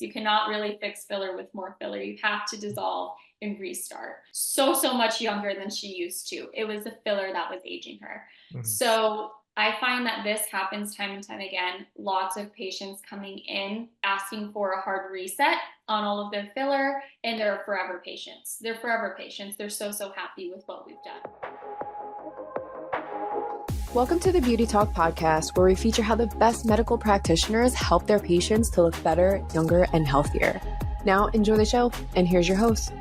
You cannot really fix filler with more filler. You have to dissolve and restart. So much younger than she used to. It was the filler that was aging her. Mhm. So I find that this happens time and time again. Lots of patients coming in asking for a hard reset on all of their filler, and they're forever patients. They're forever patients. They're so happy with what we've done. Welcome to the Beauty Talk podcast, where we feature how the best medical practitioners help their patients to look better, younger, and healthier. Now, enjoy the show, and here's your host.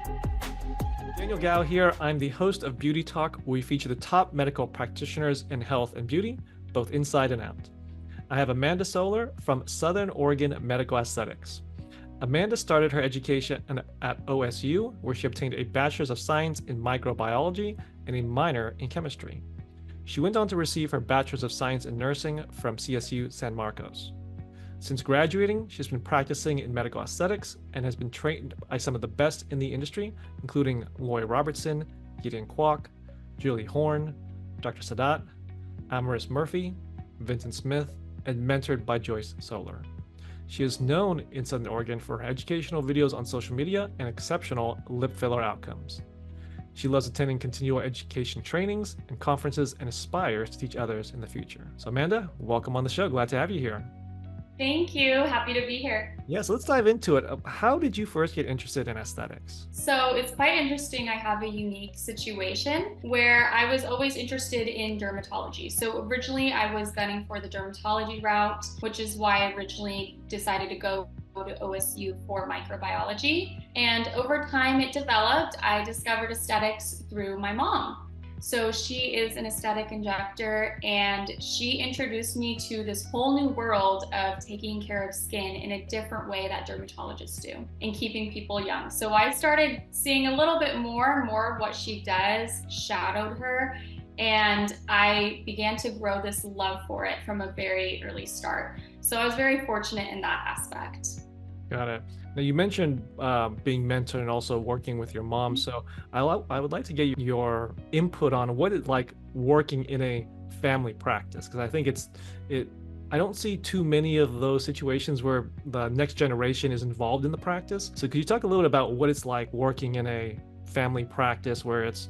Daniel Gao here. I'm the host of Beauty Talk, where we feature the top medical practitioners in health and beauty, both inside and out. I have Amanda Solar from Southern Oregon Medical Aesthetics. Amanda started her education at OSU, where she obtained a Bachelor's of Science in Microbiology and a minor in Chemistry. She went on to receive her Bachelor's of Science in Nursing from CSU San Marcos. Since graduating, she's been practicing in medical aesthetics and has been trained by some of the best in the industry, including Lori Robertson, Gideon Kwok, Julie Horn, Dr. Sadat, Amaris Murphy, Vincent Smith, and mentored by Joyce Solar. She is known in Southern Oregon for her educational videos on social media and exceptional lip filler outcomes. She loves attending continual education trainings and conferences and aspires to teach others in the future. So Amanda, welcome on the show. Glad to have you here. Thank you. Happy to be here. Yeah, so let's dive into it. How did you first get interested in aesthetics? So it's quite interesting. I have a unique situation where I was always interested in dermatology. So originally I was gunning for the dermatology route, which is why I originally decided to go to OSU for microbiology. And over time it developed. I discovered aesthetics through my mom. So she is an aesthetic injector, and she introduced me to this whole new world of taking care of skin in a different way that dermatologists do and keeping people young. So I started seeing a little bit more and more of what she does, shadowed her, and I began to grow this love for it from a very early start. So I was very fortunate in that aspect. Got it. Now you mentioned being mentored and also working with your mom. So I would like to get your input on what it's like working in a family practice, because I think I don't see too many of those situations where the next generation is involved in the practice. So could you talk a little bit about what it's like working in a family practice where it's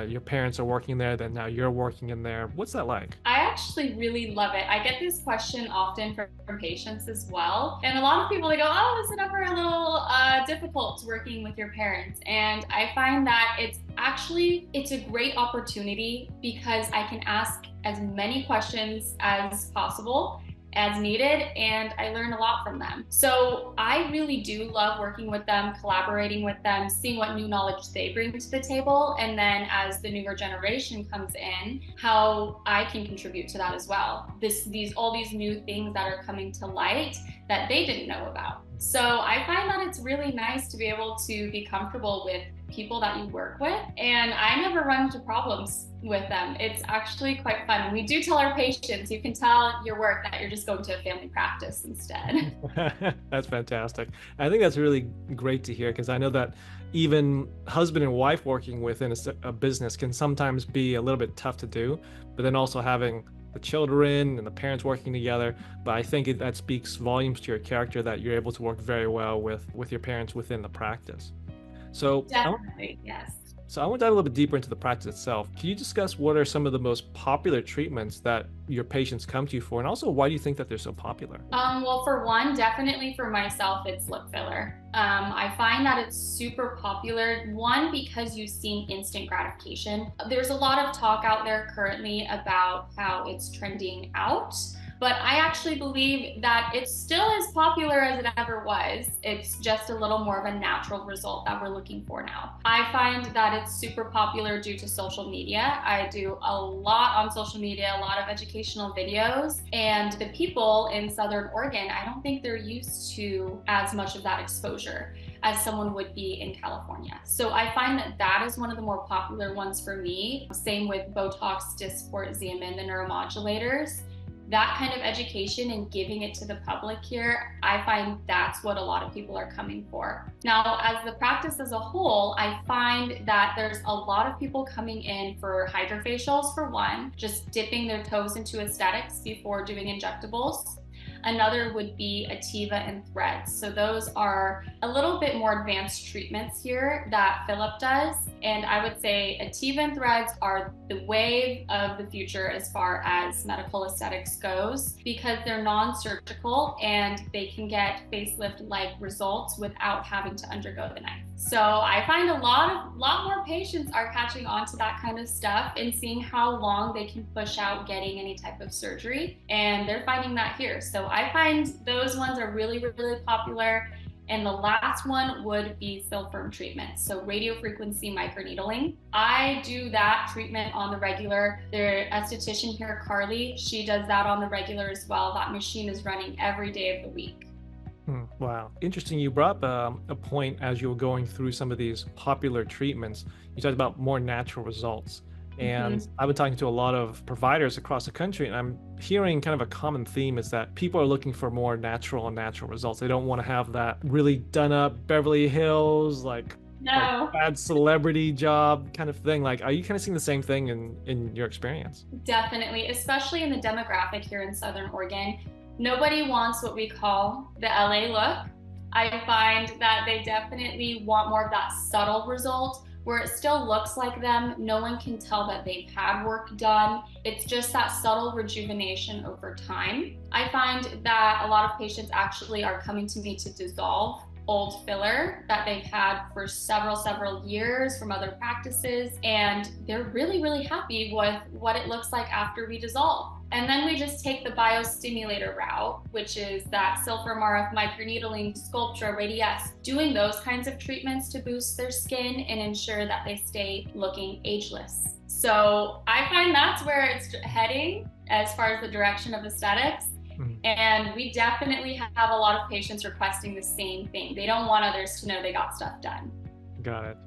your parents are working there, then now you're working in there? What's that like? I actually really love it. I get this question often from patients as well. And a lot of people, they go, oh, is it ever a little difficult working with your parents? And I find that it's a great opportunity because I can ask as many questions as possible as needed, and I learn a lot from them. So I really do love working with them, collaborating with them, seeing what new knowledge they bring to the table, and then as the newer generation comes in, how I can contribute to that as well. All these new things that are coming to light that they didn't know about. So I find that it's really nice to be able to be comfortable with people that you work with, and I never run into problems with them. It's actually quite fun. We do tell our patients, you can tell your work that you're just going to a family practice instead. That's fantastic. I think that's really great to hear, because I know that even husband and wife working within a business can sometimes be a little bit tough to do, but then also having the children and the parents working together. But I think that speaks volumes to your character, that you're able to work very well with your parents within the practice. So Definitely, yes. I want to dive a little bit deeper into the practice itself. Can you discuss what are some of the most popular treatments that your patients come to you for, and also why do you think that they're so popular? Well, for one, definitely for myself, it's lip filler. I find that it's super popular. One, because you've seen instant gratification. There's a lot of talk out there currently about how it's trending out, but I actually believe that it's still as popular as it ever was. It's just a little more of a natural result that we're looking for now. I find that it's super popular due to social media. I do a lot on social media, a lot of educational videos, and the people in Southern Oregon, I don't think they're used to as much of that exposure as someone would be in California. So I find that that is one of the more popular ones for me. Same with Botox, Dysport, Xeomin, the neuromodulators. That kind of education and giving it to the public here, I find that's what a lot of people are coming for. Now, as the practice as a whole, I find that there's a lot of people coming in for hydrafacials, for one, just dipping their toes into aesthetics before doing injectables. Another would be Ativa and threads. So those are a little bit more advanced treatments here that Philip does. And I would say Ativa and threads are the wave of the future as far as medical aesthetics goes, because they're non-surgical and they can get facelift-like results without having to undergo the knife. So I find a lot more patients are catching on to that kind of stuff and seeing how long they can push out getting any type of surgery. And they're finding that here. So I find those ones are really, really popular. And the last one would be film treatment. So radiofrequency microneedling. I do that treatment on the regular. The esthetician here, Carly, she does that on the regular as well. That machine is running every day of the week. Wow. Interesting. You brought up a point as you were going through some of these popular treatments. You talked about more natural results. And I've been talking to a lot of providers across the country, and I'm hearing kind of a common theme is that people are looking for more natural results. They don't want to have that really done up Beverly Hills, like bad celebrity job kind of thing. Like, are you kind of seeing the same thing in your experience? Definitely, especially in the demographic here in Southern Oregon. Nobody wants what we call the LA look. I find that they definitely want more of that subtle result where it still looks like them. No one can tell that they've had work done. It's just that subtle rejuvenation over time. I find that a lot of patients actually are coming to me to dissolve old filler that they've had for several years from other practices, and they're really happy with what it looks like after we dissolve. And then we just take the biostimulator route, which is that Silphium RF microneedling, Sculptra, Radiesse, doing those kinds of treatments to boost their skin and ensure that they stay looking ageless. So I find that's where it's heading as far as the direction of aesthetics. And we definitely have a lot of patients requesting the same thing. They don't want others to know they got stuff done. Got it.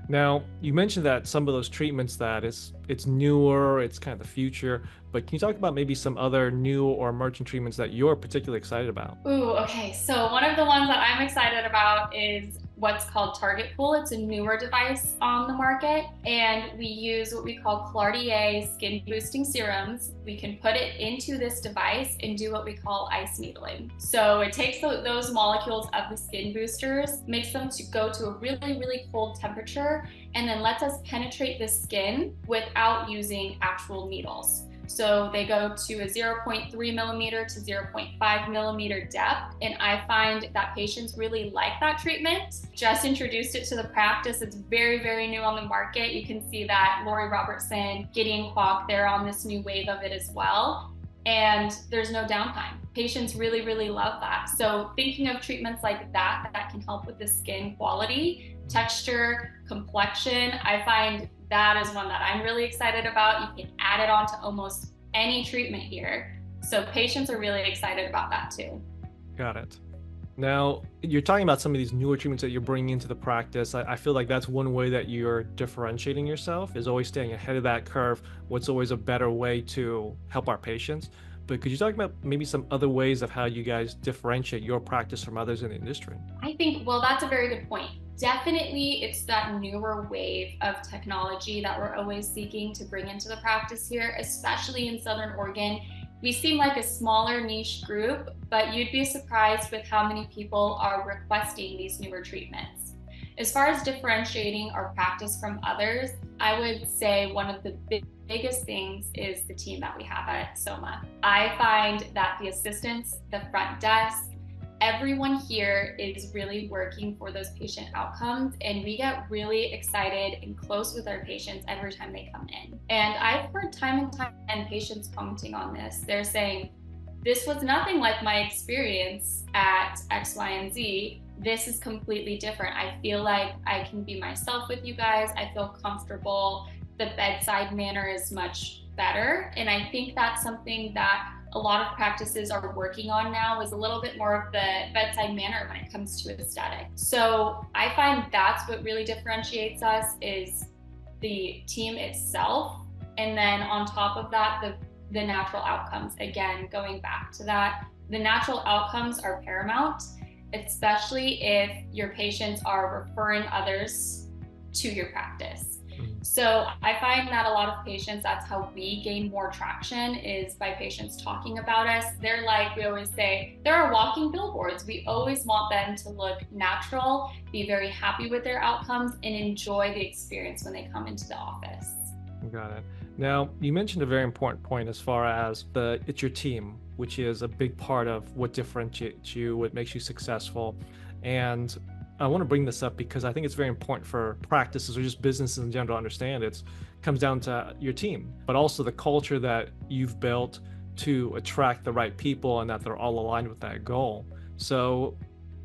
Now, you mentioned that some of those treatments that it's newer, it's kind of the future, but can you talk about maybe some other new or emerging treatments that you're particularly excited about? Ooh, okay. So one of the ones that I'm excited about is what's called Target Pool. It's a newer device on the market, and we use what we call Clartier skin boosting serums. We can put it into this device and do what we call ice needling. So it takes those molecules of the skin boosters, makes them to go to a really cold temperature, and then lets us penetrate the skin without using actual needles. So they go to a 0.3 millimeter to 0.5 millimeter depth. And I find that patients really like that treatment. Just introduced it to the practice. It's very new on the market. You can see that Lori Robertson, Gideon Kwok, they're on this new wave of it as well. And there's no downtime. Patients really love that. So thinking of treatments like that can help with the skin quality, texture, complexion, I find that is one that I'm really excited about. You can add it on to almost any treatment here. So patients are really excited about that too. Got it. Now, you're talking about some of these newer treatments that you're bringing into the practice. I feel like that's one way that you're differentiating yourself, is always staying ahead of that curve. What's always a better way to help our patients. But could you talk about maybe some other ways of how you guys differentiate your practice from others in the industry? I think, well, that's a very good point. Definitely, it's that newer wave of technology that we're always seeking to bring into the practice here, especially in Southern Oregon. We seem like a smaller niche group, but you'd be surprised with how many people are requesting these newer treatments. As far as differentiating our practice from others, I would say one of the biggest things is the team that we have at SOMA. I find that the assistants, the front desk, everyone here is really working for those patient outcomes, and we get really excited and close with our patients every time they come in. And I've heard time and time again patients commenting on this. They're saying, this was nothing like my experience at X, Y, and Z. This is completely different. I feel like I can be myself with you guys. I feel comfortable. The bedside manner is much better. And I think that's something that a lot of practices are working on now, is a little bit more of the bedside manner when it comes to aesthetic. So I find that's what really differentiates us, is the team itself. And then on top of that, the natural outcomes. Again, going back to that, the natural outcomes are paramount, especially if your patients are referring others to your practice. So I find that a lot of patients, that's how we gain more traction, is by patients talking about us. They're like, we always say, they're our walking billboards. We always want them to look natural, be very happy with their outcomes, and enjoy the experience when they come into the office. Got it. Now, you mentioned a very important point as far as it's your team, which is a big part of what differentiates you, what makes you successful. And I want to bring this up because I think it's very important for practices or just businesses in general to understand. It comes down to your team, but also the culture that you've built to attract the right people and that they're all aligned with that goal. So,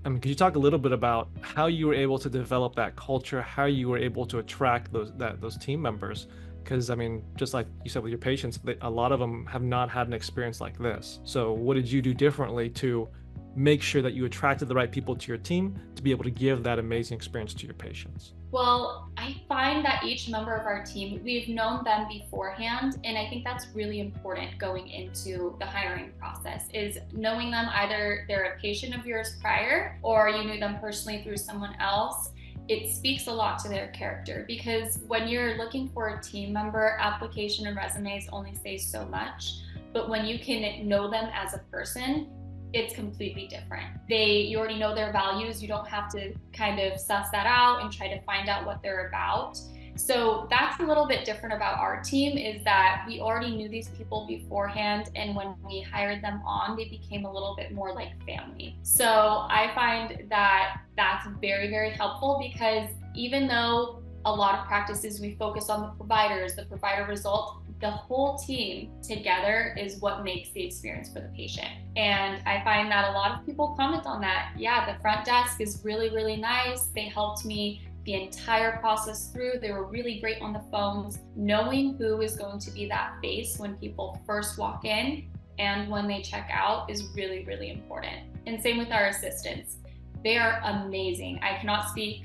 could you talk a little bit about how you were able to develop that culture, how you were able to attract those team members? Because, just like you said with your patients, a lot of them have not had an experience like this. So what did you do differently to make sure that you attracted the right people to your team to be able to give that amazing experience to your patients? Well, I find that each member of our team, we've known them beforehand. And I think that's really important going into the hiring process, is knowing them. Either they're a patient of yours prior or you knew them personally through someone else. It speaks a lot to their character, because when you're looking for a team member, application and resumes only say so much. But when you can know them as a person, it's completely different. You already know their values. You don't have to kind of suss that out and try to find out what they're about. So that's a little bit different about our team, is that we already knew these people beforehand, and when we hired them on, they became a little bit more like family. So I find that that's very, very helpful, because even though a lot of practices we focus on the providers, the provider result, the whole team together is what makes the experience for the patient. And I find that a lot of people comment on that. Yeah, the front desk is really, really nice. They helped me the entire process through. They were really great on the phones. Knowing who is going to be that face when people first walk in and when they check out is really, really important. And same with our assistants. They are amazing. I cannot speak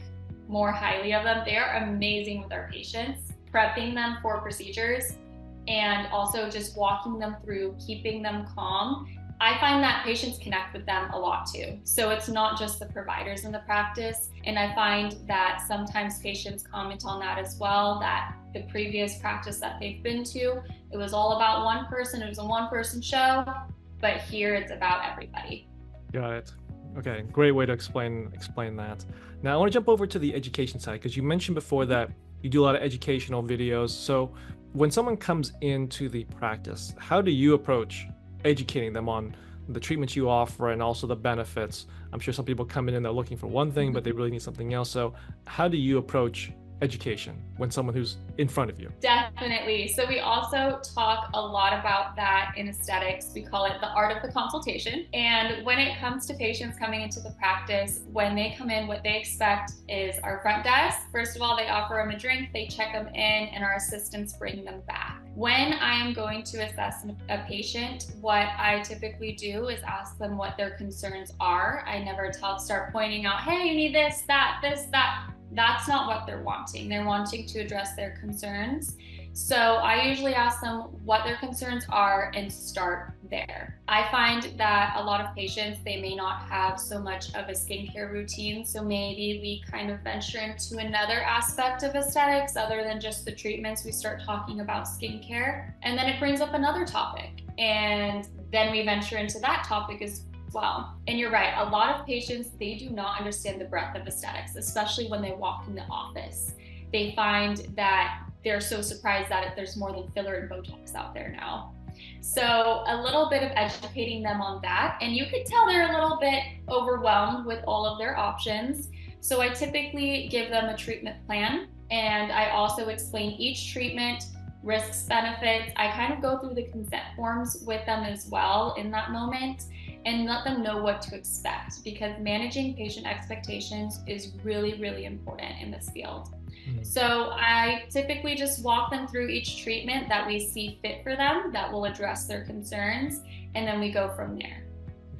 more highly of them. They are amazing with our patients, prepping them for procedures, and also just walking them through, keeping them calm. I find that patients connect with them a lot too. So it's not just the providers in the practice. And I find that sometimes patients comment on that as well, that the previous practice that they've been to, it was all about one person, it was a one-person show, but here it's about everybody. Got it. Okay, great way to explain that. Now I want to jump over to the education side, because you mentioned before that you do a lot of educational videos. So when someone comes into the practice, how do you approach educating them on the treatments you offer and also the benefits? I'm sure some people come in and they're looking for one thing, but they really need something else. So how do you approach education when someone who's in front of you? Definitely. So we also talk a lot about that in aesthetics. We call it the art of the consultation. And when it comes to patients coming into the practice, when they come in, what they expect is our front desk. First of all, they offer them a drink, they check them in, and our assistants bring them back. When I am going to assess a patient, what I typically do is ask them what their concerns are. I never start pointing out, hey, you need this, that. That's not what they're wanting. They're wanting to address their concerns. So I usually ask them what their concerns are and start there. I find that a lot of patients, they may not have so much of a skincare routine. So maybe we kind of venture into another aspect of aesthetics other than just the treatments. We start talking about skincare, and then it brings up another topic. And then we venture into that topic as well. And you're right, a lot of patients, they do not understand the breadth of aesthetics, especially when they walk in the office. They find that they're so surprised that there's more than filler and Botox out there now. So a little bit of educating them on that. And you could tell they're a little bit overwhelmed with all of their options. So I typically give them a treatment plan, and I also explain each treatment, risks, benefits. I kind of go through the consent forms with them as well in that moment, and let them know what to expect, because managing patient expectations is really, really important in this field. So I typically just walk them through each treatment that we see fit for them that will address their concerns, and then we go from there.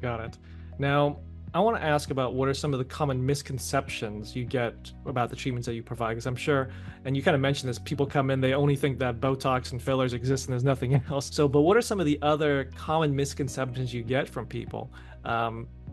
Got it. Now, I want to ask about what are some of the common misconceptions you get about the treatments that you provide, because I'm sure, and you kind of mentioned this, people come in, they only think that Botox and fillers exist and there's nothing else. So, but what are some of the other common misconceptions you get from people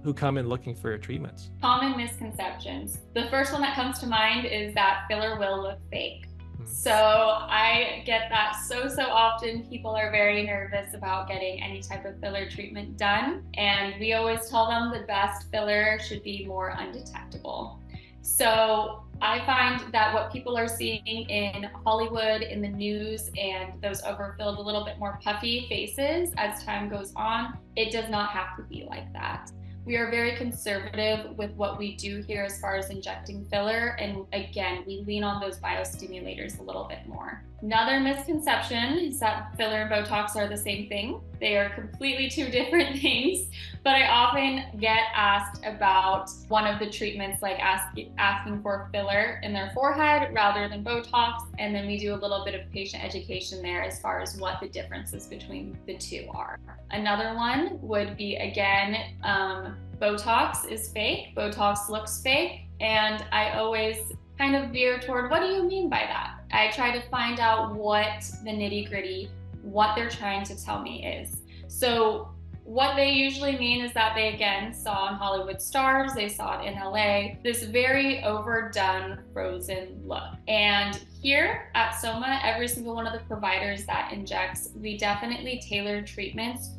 who come in looking for your treatments? Common misconceptions. The first one that comes to mind is that filler will look fake. So I get that so often. People are very nervous about getting any type of filler treatment done. And we always tell them the best filler should be more undetectable. So I find that what people are seeing in Hollywood, in the news, and those overfilled, a little bit more puffy faces as time goes on, it does not have to be like that. We are very conservative with what we do here as far as injecting filler. And again, we lean on those biostimulators a little bit more. Another misconception is that filler and Botox are the same thing. They are completely two different things. But I often get asked about one of the treatments, like asking for filler in their forehead rather than Botox. And then we do a little bit of patient education there as far as what the differences between the two are. Another one would be, again, Botox is fake. Botox looks fake. And I always kind of veer toward, what do you mean by that? I try to find out what the nitty-gritty, what they're trying to tell me is. So what they usually mean is that they, again, saw in Hollywood stars, they saw it in LA, this very overdone frozen look. And here at SOMA, every single one of the providers that injects, we definitely tailor treatments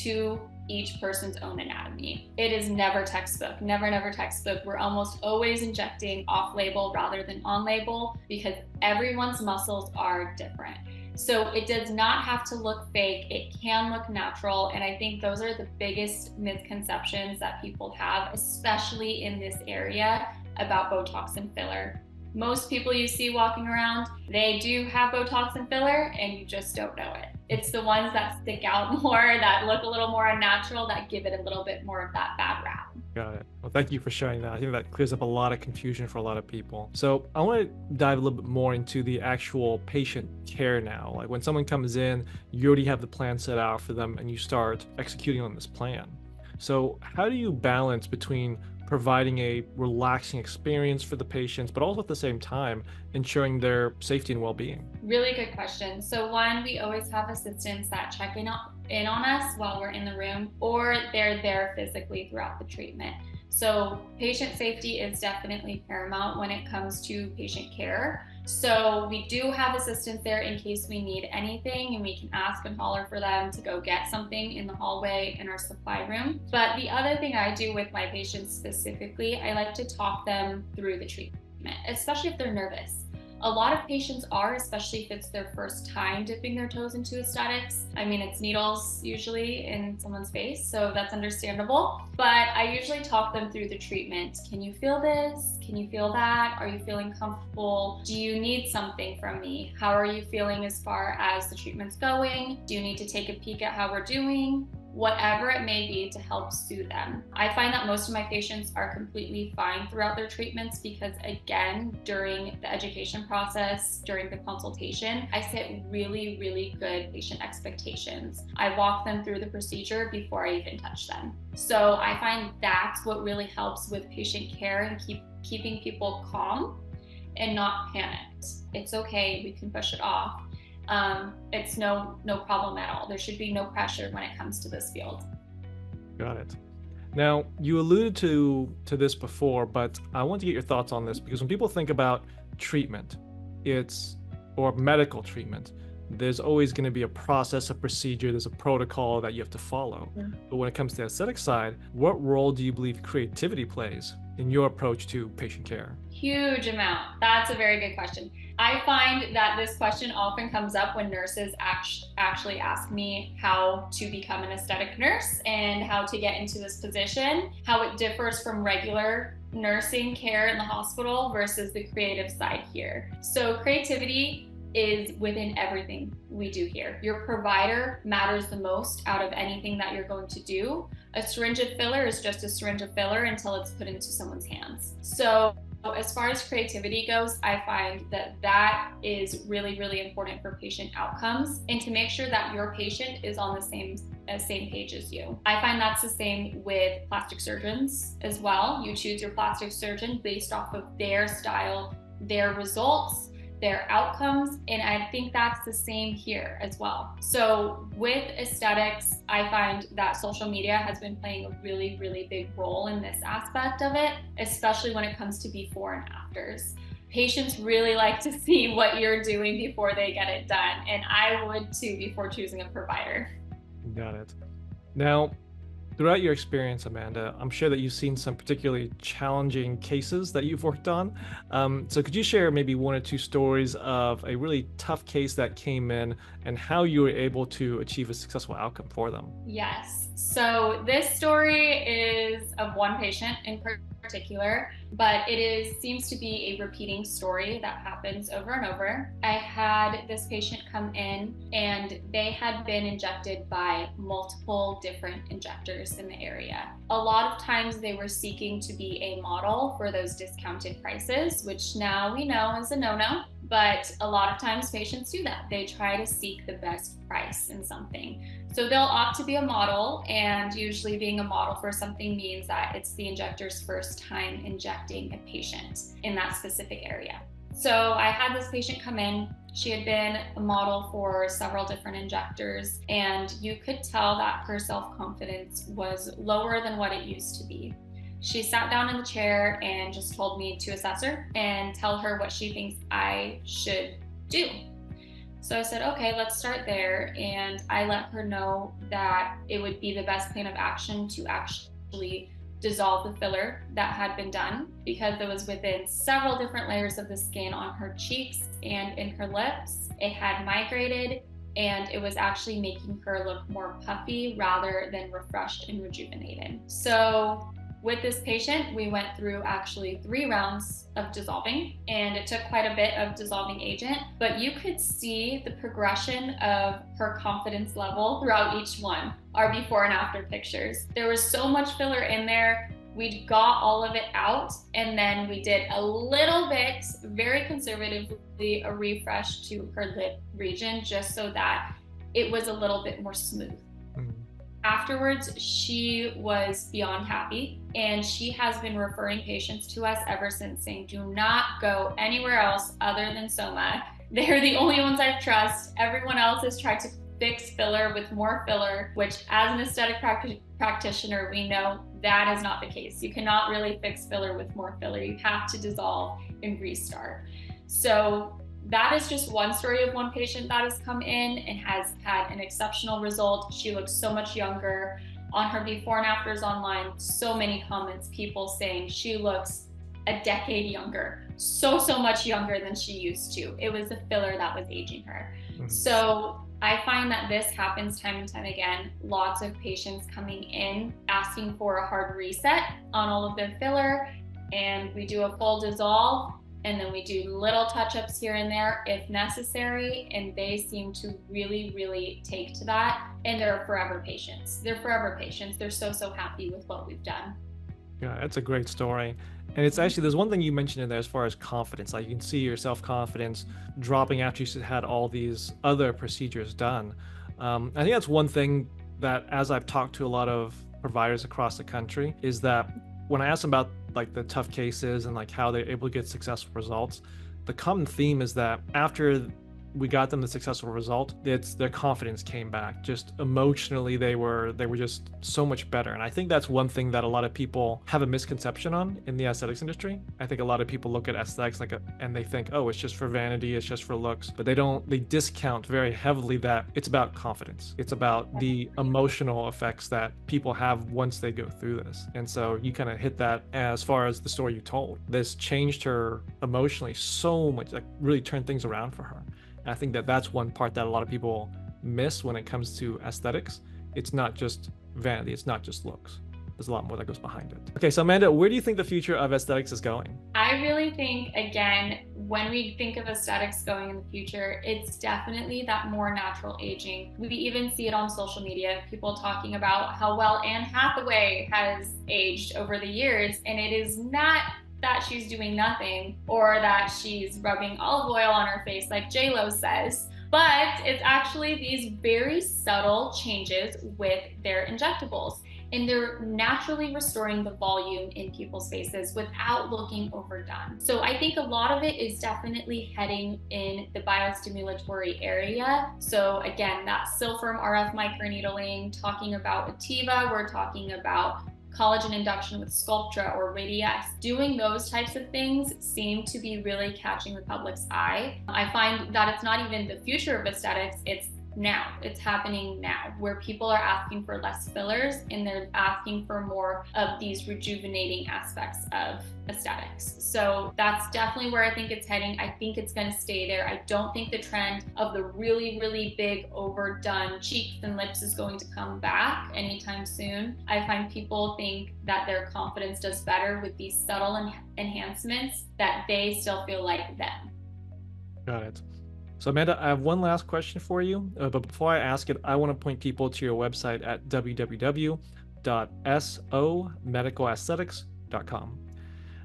to each person's own anatomy. It is never textbook, never textbook. We're almost always injecting off-label rather than on-label because everyone's muscles are different. So it does not have to look fake, it can look natural. And I think those are the biggest misconceptions that people have, especially in this area about Botox and filler. Most people you see walking around, they do have Botox and filler and you just don't know it. It's the ones that stick out more, that look a little more unnatural, that give it a little bit more of that bad rap. Got it. Well, thank you for sharing that. I think that clears up a lot of confusion for a lot of people. So I want to dive a little bit more into the actual patient care now. Like when someone comes in, you already have the plan set out for them and you start executing on this plan. So how do you balance between providing a relaxing experience for the patients, but also at the same time ensuring their safety and well-being? Really good question. So one, we always have assistants that check in on us while we're in the room, or they're there physically throughout the treatment. So patient safety is definitely paramount when it comes to patient care. So we do have assistants there in case we need anything, and we can ask and holler for them to go get something in the hallway in our supply room. But the other thing I do with my patients specifically, I like to talk them through the treatment, especially if they're nervous. A lot of patients are, especially if it's their first time dipping their toes into aesthetics. I mean, it's needles usually in someone's face, so that's understandable. But I usually talk them through the treatment. Can you feel this? Can you feel that? Are you feeling comfortable? Do you need something from me? How are you feeling as far as the treatment's going? Do you need to take a peek at how we're doing? Whatever it may be to help soothe them. I find that most of my patients are completely fine throughout their treatments because, again, during the education process, during the consultation, I set really good patient expectations. I walk them through the procedure before I even touch them. So I find that's what really helps with patient care and keeping people calm and not panicked. It's okay, we can push it off. It's no problem at all. There should be no pressure when it comes to this field. Got it. Now, you alluded to this before, but I want to get your thoughts on this because when people think about treatment, or medical treatment, there's always going to be a process, a procedure, there's a protocol that you have to follow. Yeah. But when it comes to the aesthetic side, what role do you believe creativity plays in your approach to patient care? Huge amount. That's a very good question. I find that this question often comes up when nurses actually ask me how to become an aesthetic nurse and how to get into this position, how it differs from regular nursing care in the hospital versus the creative side here. So creativity is within everything we do here. Your provider matters the most out of anything that you're going to do. A syringe of filler is just a syringe of filler until it's put into someone's hands. So as far as creativity goes, I find that is really important for patient outcomes and to make sure that your patient is on the same page as you. I find that's the same with plastic surgeons as well. You choose your plastic surgeon based off of their style, their results, their outcomes, and I think that's the same here as well. So with aesthetics, I find that social media has been playing a really big role in this aspect of it, especially when it comes to before and afters. Patients really like to see what you're doing before they get it done. And I would too before choosing a provider. Got it. Now, throughout your experience, Amanda, I'm sure that you've seen some particularly challenging cases that you've worked on. So could you share maybe one or two stories of a really tough case that came in and how you were able to achieve a successful outcome for them? Yes. So this story is of one patient in particular, but seems to be a repeating story that happens over and over. I had this patient come in and they had been injected by multiple different injectors in the area. A lot of times they were seeking to be a model for those discounted prices, which now we know is a no-no. But a lot of times patients do that. They try to seek the best price in something. So they'll opt to be a model, and usually being a model for something means that it's the injector's first time injecting a patient in that specific area. So I had this patient come in. She had been a model for several different injectors, and you could tell that her self-confidence was lower than what it used to be. She sat down in the chair and just told me to assess her and tell her what she thinks I should do. So I said, okay, let's start there. And I let her know that it would be the best plan of action to actually dissolve the filler that had been done, because it was within several different layers of the skin on her cheeks and in her lips. It had migrated, and it was actually making her look more puffy rather than refreshed and rejuvenated. So with this patient, we went through actually 3 rounds of dissolving, and it took quite a bit of dissolving agent, but you could see the progression of her confidence level throughout each one, our before and after pictures. There was so much filler in there. We got all of it out, and then we did a little bit, very conservatively, a refresh to her lip region just so that it was a little bit more smooth. Afterwards, she was beyond happy, and she has been referring patients to us ever since, saying, do not go anywhere else other than SOMA. They're the only ones I trust. Everyone else has tried to fix filler with more filler, which as an aesthetic practitioner, we know that is not the case. You cannot really fix filler with more filler. You have to dissolve and restart. So that is just one story of one patient that has come in and has had an exceptional result. She looks so much younger. On her before and afters online, so many comments, people saying she looks a decade younger, so much younger than she used to. It was the filler that was aging her. So I find that this happens time and time again. Lots of patients coming in asking for a hard reset on all of their filler, and we do a full dissolve, and then we do little touch-ups here and there if necessary, and they seem to really, really take to that, and they're forever patients. They're forever patients. They're so happy with what we've done. Yeah, that's a great story. And it's actually, there's one thing you mentioned in there as far as confidence. Like you can see your self-confidence dropping after you had all these other procedures done. I think that's one thing that, as I've talked to a lot of providers across the country, is that when I ask them about like the tough cases and like how they're able to get successful results, the common theme is that after we got them the successful result, it's their confidence came back. Just emotionally, they were just so much better. And I think that's one thing that a lot of people have a misconception on in the aesthetics industry. I think a lot of people look at aesthetics and they think, oh, it's just for vanity, it's just for looks, but they discount very heavily that it's about confidence. It's about the emotional effects that people have once they go through this. And so you kind of hit that as far as the story you told. This changed her emotionally so much, like really turned things around for her. I think that that's one part that a lot of people miss when it comes to aesthetics. It's not just vanity, it's not just looks. There's a lot more that goes behind it. Okay, so Amanda, where do you think the future of aesthetics is going? I really think, again, when we think of aesthetics going in the future, it's definitely that more natural aging. We even see it on social media, people talking about how well Anne Hathaway has aged over the years, and it is not that she's doing nothing or that she's rubbing olive oil on her face like J-Lo says, but it's actually these very subtle changes with their injectables, and they're naturally restoring the volume in people's faces without looking overdone. So I think a lot of it is definitely heading in the biostimulatory area. So again, that Silpharm RF microneedling, talking about Ativa, we're talking about collagen induction with Sculptra or Radiesse. Doing those types of things seem to be really catching the public's eye. I find that it's not even the future of aesthetics, it's now. It's happening now, where people are asking for less fillers and they're asking for more of these rejuvenating aspects of aesthetics. So that's definitely where I think it's heading. I think it's going to stay there. I don't think the trend of the really, really big overdone cheeks and lips is going to come back anytime soon. I find people think that their confidence does better with these subtle enhancements, that they still feel like them. Got it. So Amanda, I have one last question for you, but before I ask it, I want to point people to your website at www.somedicalaesthetics.com.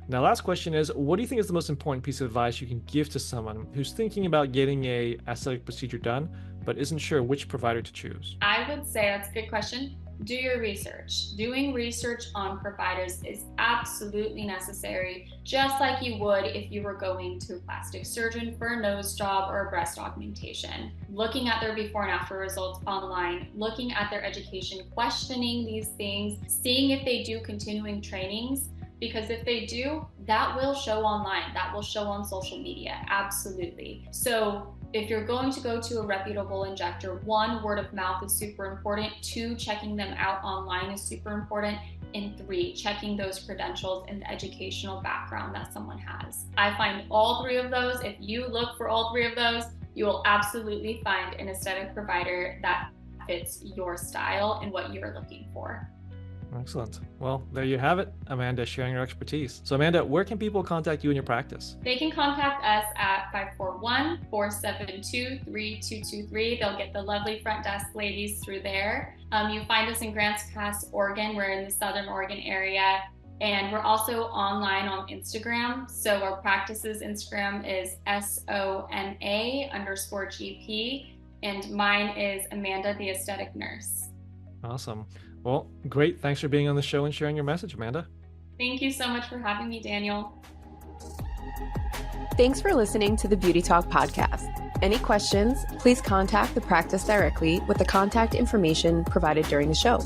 Now, last question is, what do you think is the most important piece of advice you can give to someone who's thinking about getting a aesthetic procedure done, but isn't sure which provider to choose? I would say that's a good question. Do your research. Doing research on providers is absolutely necessary, just like you would if you were going to a plastic surgeon for a nose job or a breast augmentation. Looking at their before and after results online, looking at their education, questioning these things, seeing if they do continuing trainings, because if they do, that will show online, that will show on social media, absolutely. So if you're going to go to a reputable injector, 1, word of mouth is super important, 2, checking them out online is super important, and 3, checking those credentials and the educational background that someone has. I find all 3 of those. If you look for all 3 of those, you will absolutely find an aesthetic provider that fits your style and what you're looking for. Excellent. Well, there you have it, Amanda sharing her expertise. So Amanda, where can people contact you in your practice? They can contact us at 541-472-3223. They'll get the lovely front desk ladies through there. You find us in Grants Pass, Oregon. We're in the Southern Oregon area. And we're also online on Instagram. So our practice's Instagram is SOMA_GP. And mine is Amanda the Aesthetic Nurse. Awesome. Well, great. Thanks for being on the show and sharing your message, Amanda. Thank you so much for having me, Daniel. Thanks for listening to the Beauty Talk podcast. Any questions, please contact the practice directly with the contact information provided during the show.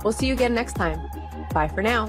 We'll see you again next time. Bye for now.